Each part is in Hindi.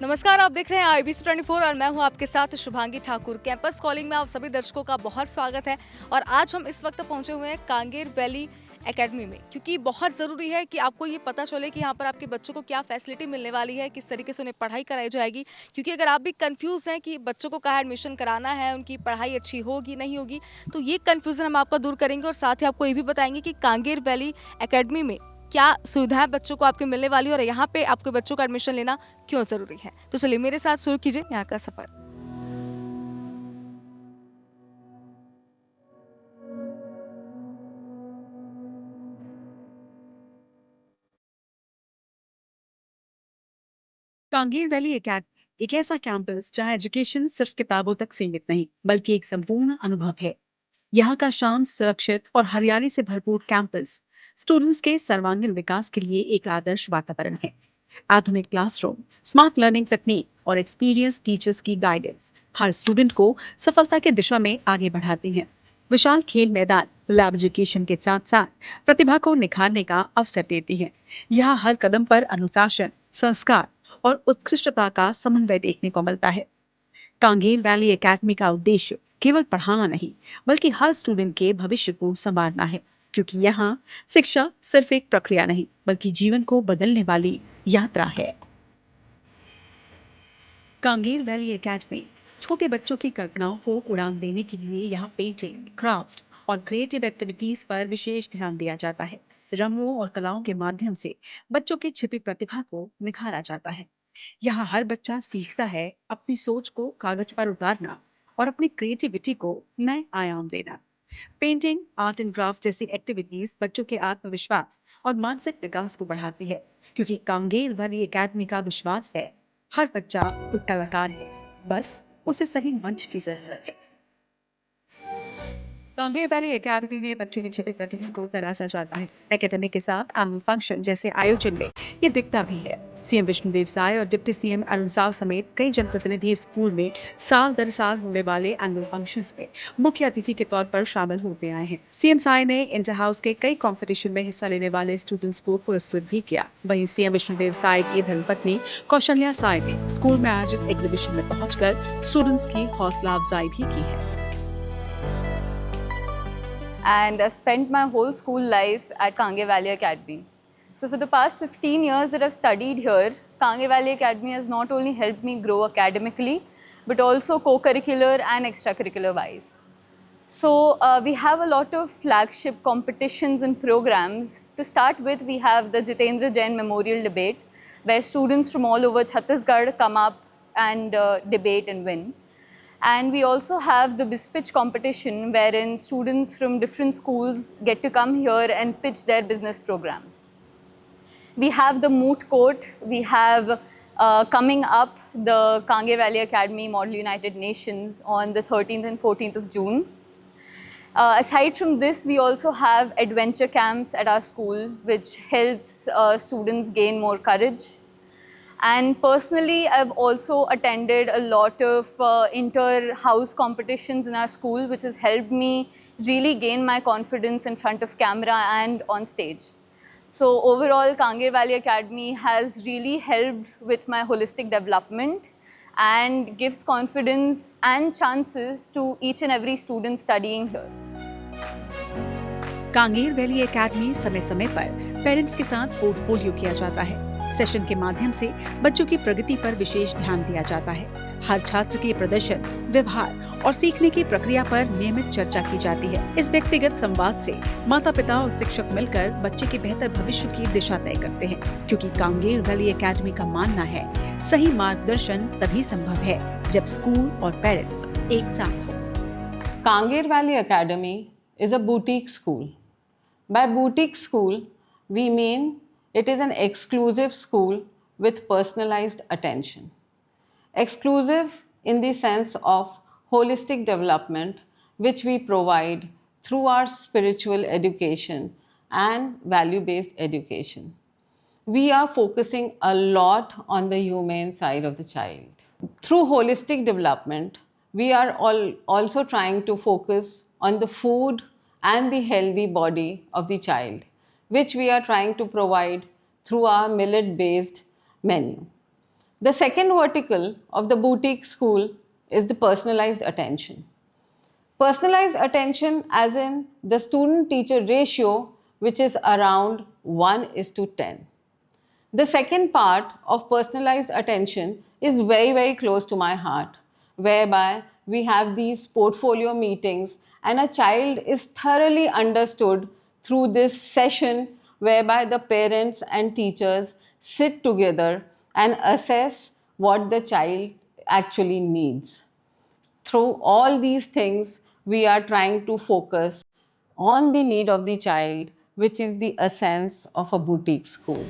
नमस्कार, आप देख रहे हैं IBC 24 और मैं हूं आपके साथ शुभांगी ठाकुर। कैंपस कॉलिंग में आप सभी दर्शकों का बहुत स्वागत है। और आज हम इस वक्त पहुंचे हुए हैं कांगेर वैली एकेडमी में, क्योंकि बहुत ज़रूरी है कि आपको ये पता चले कि यहाँ पर आपके बच्चों को क्या फैसिलिटी मिलने वाली है, किस तरीके से उन्हें पढ़ाई कराई जाएगी। क्योंकि अगर आप भी कंफ्यूज हैं कि बच्चों को कहाँ एडमिशन कराना है, उनकी पढ़ाई अच्छी होगी नहीं होगी, तो ये कन्फ्यूज़न हम आपका दूर करेंगे और साथ ही आपको ये भी बताएंगे कि कांगेर वैली एकेडमी में क्या सुविधाएं बच्चों को आपके मिलने वाली है और यहाँ पे आपके बच्चों का एडमिशन लेना क्यों ज़रूरी है। तो चलिए मेरे साथ शुरू कीजिए यहाँ का सफ़र। कांगेर वैली एकेडमी एक ऐसा कैंपस जहां एजुकेशन सिर्फ किताबों तक सीमित नहीं बल्कि एक संपूर्ण अनुभव है। यहाँ का शांत, सुरक्षित और हरियाली से भरपूर कैंपस स्टूडेंट्स के सर्वांगीण विकास के लिए एक आदर्श वातावरण है। आधुनिक क्लासरूम, स्मार्ट लर्निंग तकनीक और एक्सपीरियंस टीचर्स की गाइडेंस हर स्टूडेंट को सफलता की दिशा में आगे बढ़ाती हैं। विशाल खेल मैदान लैब एजुकेशन के साथ साथ प्रतिभा को निखारने का अवसर देती है। यहाँ हर कदम पर अनुशासन, संस्कार और उत्कृष्टता का समन्वय देखने को मिलता है। कांगेर वैली एकेडमी का उद्देश्य केवल पढ़ाना नहीं बल्कि हर स्टूडेंट के भविष्य को संवारना है, क्योंकि यहाँ शिक्षा सिर्फ एक प्रक्रिया नहीं बल्कि जीवन को बदलने वाली यात्रा है। कांगेर वैली एकेडमी छोटे बच्चों की कल्पनाओं को उड़ान देने के लिए यहाँ पेंटिंग, क्राफ्ट और क्रिएटिव एक्टिविटीज पर विशेष ध्यान दिया जाता है। रंगों और कलाओं के माध्यम से बच्चों की छिपी प्रतिभा को निखारा जाता है। यहाँ हर बच्चा सीखता है अपनी सोच को कागज पर उतारना और अपनी क्रिएटिविटी को नए आयाम देना। पेंटिंग, आर्ट एंड क्राफ्ट जैसी एक्टिविटीज बच्चों के आत्मविश्वास और मानसिक विकास को बढ़ाती है, क्योंकि कांगेर वाली एकेडमी का विश्वास है हर बच्चा एक कलाकार है, बस उसे सही मंच की जरूरत है। कांगेर वैली एकेडमी में बच्चों की छिपी प्रतिभा को तराशा जाता है। एकेडमी के साथ एनुअल फंक्शन जैसे आयोजन में ये दिखता भी है। सीएम विष्णुदेव साय और डिप्टी सीएम अरुण साव समेत कई जनप्रतिनिधि स्कूल में साल दर साल होने वाले एनुअल फंक्शंस में मुख्य अतिथि के तौर पर शामिल होते आए हैं। सीएम साय ने इंटर हाउस के कई कॉम्पिटिशन में हिस्सा लेने वाले स्टूडेंट्स को पुरस्कृत भी किया। वहीं सीएम विष्णुदेव साय की धर्मपत्नी कौशल्या साय ने स्कूल में आयोजित एग्जीबिशन में पहुंचकर स्टूडेंट्स की हौसला अफजाई भी की है। And I spent my whole school life at Kanger Valley Academy. So for the past 15 years that I've studied here, Kanger Valley Academy has not only helped me grow academically, but also co-curricular and extracurricular wise. So we have a lot of flagship competitions and programs. To start with, we have the Jitendra Jain Memorial Debate, where students from all over Chhattisgarh come up and debate and win. And we also have the BizPitch competition, wherein students from different schools get to come here and pitch their business programs. We have the Moot Court. We have coming up the Kanger Valley Academy Model United Nations on the 13th and 14th of June. Aside from this, we also have adventure camps at our school, which helps students gain more courage. And personally, I've also attended a lot of inter-house competitions in our school, which has helped me really gain my confidence in front of camera and on stage. So overall, Kanger Valley Academy has really helped with my holistic development and gives confidence and chances to each and every student studying here. Kanger valley academy समय समय पर पेरेंट्स के साथ पोर्टफोलियो किया जाता है। सेशन के माध्यम से बच्चों की प्रगति पर विशेष ध्यान दिया जाता है। हर छात्र के प्रदर्शन, व्यवहार और सीखने की प्रक्रिया पर नियमित चर्चा की जाती है। इस व्यक्तिगत संवाद से माता पिता और शिक्षक मिलकर बच्चे के बेहतर भविष्य की दिशा तय करते हैं, क्योंकि कांगेर वैली एकेडमी का मानना है सही मार्गदर्शन तभी संभव है जब स्कूल और पेरेंट्स एक साथ हो। Kanger Valley Academy is a boutique school. By boutique school, we mean it is an exclusive school with personalized attention. Exclusive in the sense of holistic development, which we provide through our spiritual education and value-based education. We are focusing a lot on the humane side of the child. Through holistic development, we are also trying to focus on the food and the healthy body of the child, which we are trying to provide through our millet-based menu. The second vertical of the boutique school is the personalized attention. Personalized attention as in the student-teacher ratio, which is around 1:10. The second part of personalized attention is very, very close to my heart, whereby we have these portfolio meetings and a child is thoroughly understood through this session whereby the parents and teachers sit together and assess what the child actually needs. Through all these things, we are trying to focus on the need of the child, which is the essence of a boutique school.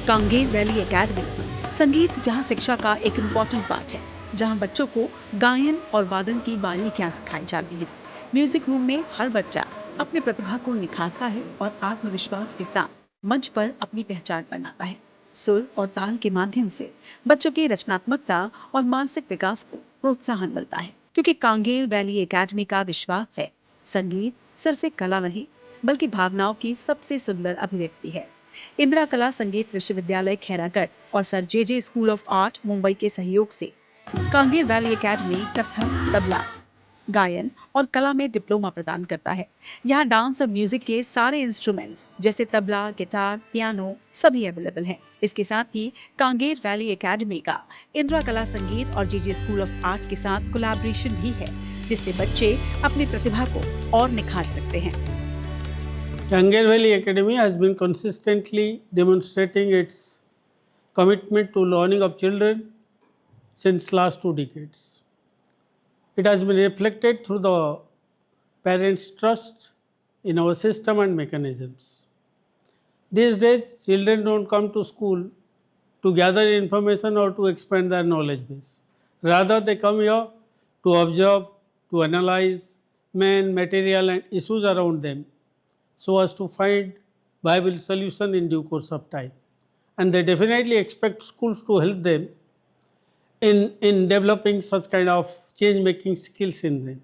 Kanger valley academy संगीत जहां शिक्षा का एक इम्पोर्टेंट पार्ट है, जहां बच्चों को गायन और वादन की बारीकियां सिखाई जाती हैं। म्यूजिक रूम में हर बच्चा अपनी प्रतिभा को निखारता है और आत्मविश्वास के साथ मंच पर अपनी पहचान बनाता है। सुर और ताल के माध्यम से बच्चों की रचनात्मकता और मानसिक विकास को प्रोत्साहन मिलता है, क्योंकि कांगेर वैली एकेडमी का विश्वास है संगीत सिर्फ एक कला नहीं बल्कि भावनाओं की सबसे सुंदर अभिव्यक्ति है। इंदिरा कला संगीत विश्वविद्यालय खैरागढ़ और sir J school of art Mumbai के सहयोग से कांगेर वैली एकेडमी कथक, तबला, गायन और कला में डिप्लोमा प्रदान करता है। यहाँ डांस और म्यूजिक के सारे इंस्ट्रूमेंट्स जैसे तबला, गिटार, पियानो सभी अवेलेबल हैं। इसके साथ ही कांगेर वैली एकेडमी का इंदिरा कला संगीत और जे स्कूल ऑफ आर्ट के साथ कोलैबोरेशन भी है, जिससे बच्चे अपनी प्रतिभा को और निखार सकते हैं। Kangar Valley Academy has been consistently demonstrating its commitment to learning of children since last 2 decades. It has been reflected through the parents' trust in our system and mechanisms. These days, children don't come to school to gather information or to expand their knowledge base. Rather, they come here to observe, to analyze men, material and issues around them, so as to find viable solution in due course of time. And they definitely expect schools to help them in developing such kind of change-making skills in them.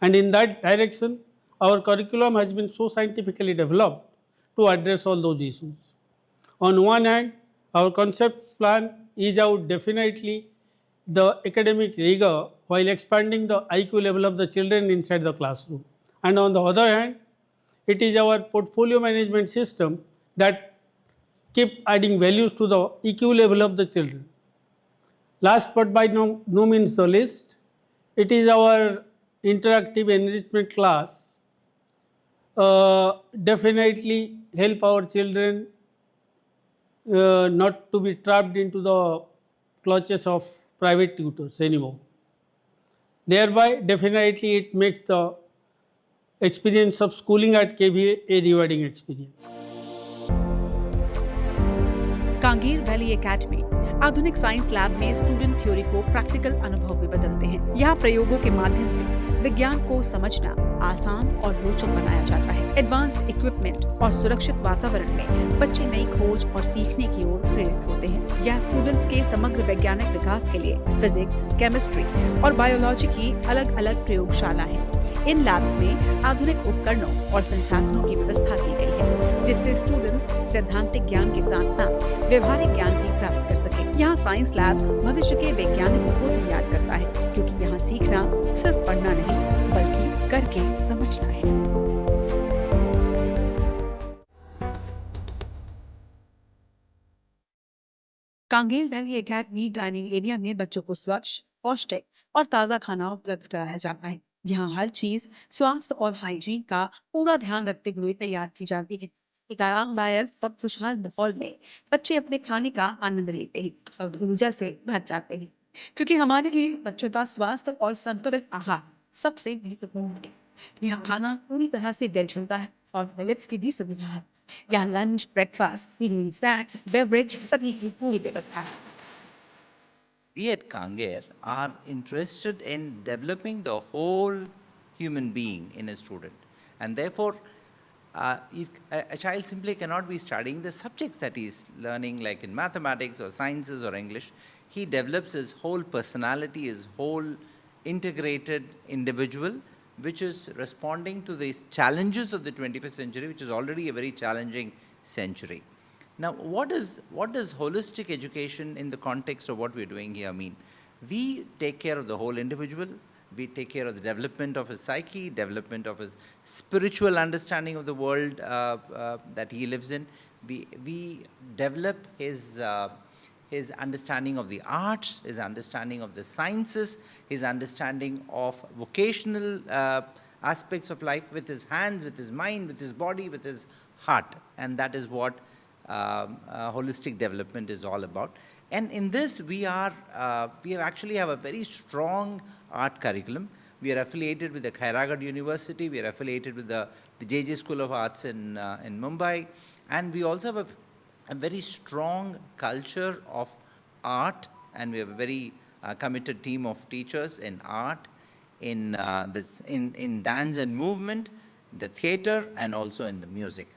And in that direction, our curriculum has been so scientifically developed to address all those issues. On one hand, our concept plan is out definitely the academic rigor while expanding the IQ level of the children inside the classroom. And on the other hand, it is our portfolio management system that keep adding values to the EQ level of the children. Last but by no means the least, it is our interactive enrichment class definitely help our children not to be trapped into the clutches of private tutors anymore. Thereby, definitely it makes the experience of schooling at KVA a rewarding experience. Kanger valley academy आधुनिक साइंस लैब में स्टूडेंट थ्योरी को प्रैक्टिकल अनुभव में बदलते हैं। यहाँ प्रयोगों के माध्यम से विज्ञान को समझना आसान और रोचक बनाया जाता है। एडवांस्ड इक्विपमेंट और सुरक्षित वातावरण में बच्चे नई खोज और सीखने की ओर प्रेरित होते हैं। यहाँ स्टूडेंट्स के समग्र वैज्ञानिक विकास के लिए फिजिक्स, केमिस्ट्री और बायोलॉजी की अलग-अलग प्रयोगशाला है। इन लैब्स में आधुनिक उपकरणों और संसाधनों की व्यवस्था की गई है, जिससे स्टूडेंट्स सैद्धांतिक ज्ञान के साथ साथ व्यवहारिक ज्ञान भी प्राप्त कर सके। यहाँ साइंस लैब भविष्य के वैज्ञानिकों को तैयार करता है, क्योंकि यहाँ सीखना सिर्फ पढ़ना नहीं बल्कि करके समझना है। Kanger valley academy dining area में बच्चों को स्वच्छ, पौष्टिक और ताज़ा खाना उपलब्ध कराया जाता है। यहाँ हर चीज स्वास्थ्य और हाइजीन का पूरा ध्यान रखते हुए तैयार की जाती है। एक आरामदायक और खुशहाल माहौल में बच्चे अपने खाने का आनंद लेते हैं और ऊर्जा से भर जाते हैं, क्योंकि हमारे लिए बच्चों का स्वास्थ्य और संतुलित आहार सबसे महत्वपूर्ण है। यहाँ खाना पूरी तरह से वेज होता है और मिलेट्स की भी सुविधा है। यहाँ lunch, breakfast, evening snacks, beverage सभी की पूरी व्यवस्था है। We at Kangar are interested in developing the whole human being in a student, and therefore a child simply cannot be studying the subjects that he is learning, like in mathematics or sciences or English. He develops his whole personality, his whole integrated individual, which is responding to the challenges of the 21st century, which is already a very challenging century. Now, what does holistic education in the context of what we're doing here mean? We take care of the whole individual. We take care of the development of his psyche, development of his spiritual understanding of the world that he lives in. We develop his understanding of the arts, his understanding of the sciences, his understanding of vocational aspects of life with his hands, with his mind, with his body, with his heart. And that is what holistic development is all about. And in this, we actually have a very strong art curriculum. We are affiliated with the Khairagad University. We are affiliated with the JJ School of Arts in Mumbai. And we also have a very strong culture of art, and we have a very committed team of teachers in art, in dance and movement, the theater, and also in the music.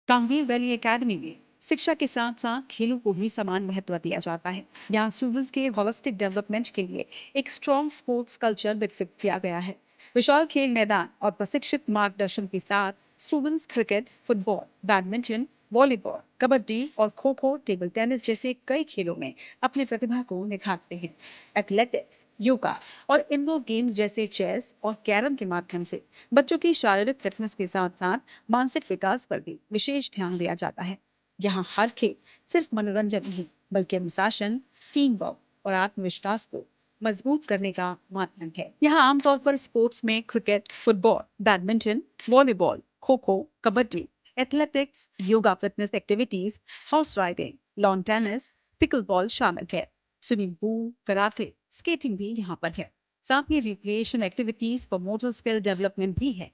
Kanger valley academy में शिक्षा के साथ साथ खेलों को भी समान महत्व दिया जाता है। यहाँ स्टूडेंट्स के होलिस्टिक डेवलपमेंट के लिए एक स्ट्रॉन्ग स्पोर्ट्स कल्चर विकसित किया गया है। विशाल खेल मैदान और प्रशिक्षित मार्गदर्शन के साथ students cricket, football, badminton, volleyball, kabaddi और खो खो, टेबल टेनिस जैसे कई खेलों में अपनी प्रतिभा को निखारते हैं। एथलेटिक्स, योगा और इंडोर गेम्स जैसे चेस और कैरम के माध्यम से बच्चों की शारीरिक फिटनेस के साथ साथ मानसिक विकास पर भी विशेष ध्यान दिया जाता है। यहाँ हर खेल सिर्फ मनोरंजन नहीं, बल्कि अनुशासन, टीम वर्क और आत्मविश्वास को मजबूत करने का माध्यम है। यहाँ आमतौर पर स्पोर्ट्स में cricket, football, badminton, volleyball, kho kho, kabaddi, athletics, yoga fitness activities, horse riding, lawn tennis, pickle ball शामिल है। स्विमिंग पूल, कराटे, स्केटिंग भी यहाँ पर है। साथ ही recreation activities for motor skill development भी है।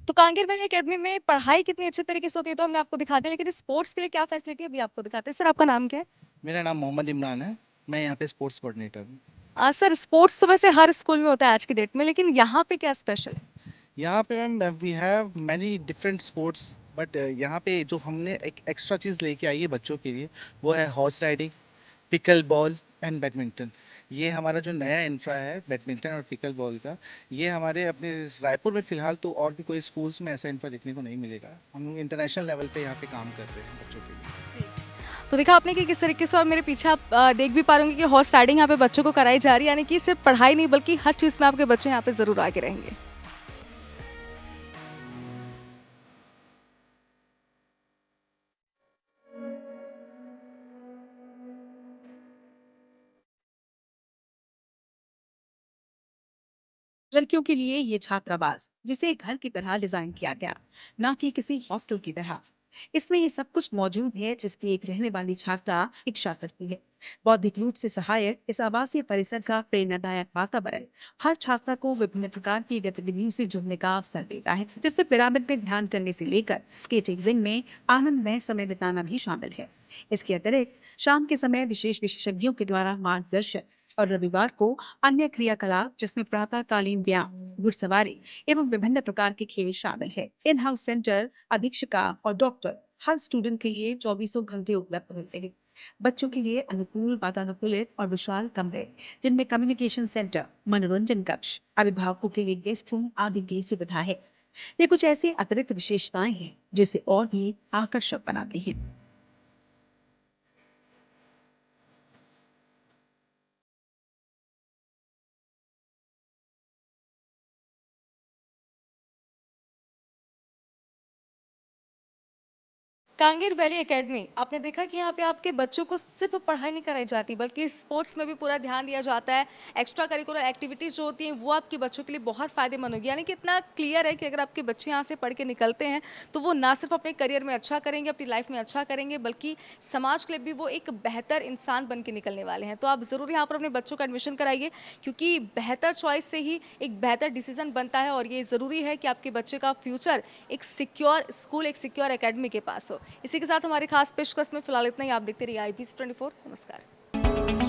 तो कांगेर वैली एकेडमी में पढ़ाई कितनी अच्छे तरीके से होती है तो हमने आपको दिखा दिया, लेकिन स्पोर्ट्स के लिए क्या फैसिलिटी है अभी आपको दिखाते हैं। सर, आपका नाम क्या है? मेरा नाम मोहम्मद इमरान है। मैं यहाँ पे स्पोर्ट्स कोऑर्डिनेटर हूँ। सर, स्पोर्ट्स तो वैसे हर स्कूल में होता है आज की डेट में, लेकिन यहाँ पे क्या स्पेशल है? यहाँ पे ma'am we have many different sports, but यहाँ पे जो हमने एक एक्स्ट्रा चीज़ लेके आई है बच्चों के लिए, वो है horse riding, pickle ball and badminton. ये हमारा जो नया इंफ्रा है बैडमिंटन और पिकल बॉल का, ये हमारे अपने रायपुर में फ़िलहाल तो और भी कोई स्कूल्स में ऐसा इंफ्रा देखने को नहीं मिलेगा। हम इंटरनेशनल लेवल पे यहाँ पे काम कर रहे हैं बच्चों के लिए। तो देखा आपने कि किस तरीके से, और मेरे पीछे आप देख भी पा रहे होंगे कि हॉर्स राइडिंग यहाँ पे बच्चों को कराई जा रही है, यानी कि सिर्फ पढ़ाई नहीं बल्कि हर चीज़ में आपके बच्चे यहाँ पे ज़रूर आगे रहेंगे। लड़कियों के लिए ये छात्रावास जिसे एक घर की तरह डिजाइन किया गया, ना कि किसी हॉस्टल की तरह। इसमें ये सब कुछ मौजूद है जिसकी एक रहने वाली छात्रा इच्छा करती है। बौद्धिक रूप से सहायक इस आवासीय परिसर का प्रेरणादायक वातावरण हर छात्रा को विभिन्न प्रकार की गतिविधियों से जुड़ने का अवसर देता है, जिसमें पिरामिड में ध्यान करने से लेकर स्केटिंग रिंग में आनंदमय समय बिताना भी शामिल है। इसके अतिरिक्त शाम के समय विशेष विशेषज्ञों के द्वारा मार्गदर्शन और रविवार को अन्य क्रियाकलाप जिसमें प्रातःकालीन व्यायाम, घुड़सवारी एवं विभिन्न प्रकार के खेल शामिल है। इन हाउस सेंटर, अधीक्षिका और डॉक्टर हर स्टूडेंट के लिए 24 घंटे उपलब्ध होते हैं। बच्चों के लिए अनुकूल वातानुकूलित और विशाल कमरे, जिनमें कम्युनिकेशन सेंटर, मनोरंजन कक्ष, अभिभावकों के लिए गेस्ट रूम आदि की सुविधा है। ये कुछ ऐसी अतिरिक्त विशेषताएं हैं जिसे और भी आकर्षक बनाती हैं। कांगेर वैली एकेडमी, आपने देखा कि यहाँ पे आपके बच्चों को सिर्फ पढ़ाई नहीं कराई जाती बल्कि स्पोर्ट्स में भी पूरा ध्यान दिया जाता है। एक्स्ट्रा करिकुलर एक्टिविटीज़ जो होती हैं वो आपके बच्चों के लिए बहुत फ़ायदेमंद होगी, यानी कि इतना क्लियर है कि अगर आपके बच्चे यहाँ से पढ़ के निकलते हैं तो वो ना सिर्फ अपने करियर में अच्छा करेंगे, अपनी लाइफ में अच्छा करेंगे, बल्कि समाज के लिए भी वो एक बेहतर इंसान बन के निकलने वाले हैं। तो आप ज़रूर यहाँ पर अपने बच्चों का एडमिशन कराइए, क्योंकि बेहतर चॉइस से ही एक बेहतर डिसीजन बनता है, और ये ज़रूरी है कि आपके बच्चे का फ्यूचर एक सिक्योर स्कूल, एक सिक्योर एकेडमी के पास हो। इसी के साथ हमारे खास पेशकश में फिलहाल इतना ही। आप देखते रहिए IBC 24। नमस्कार।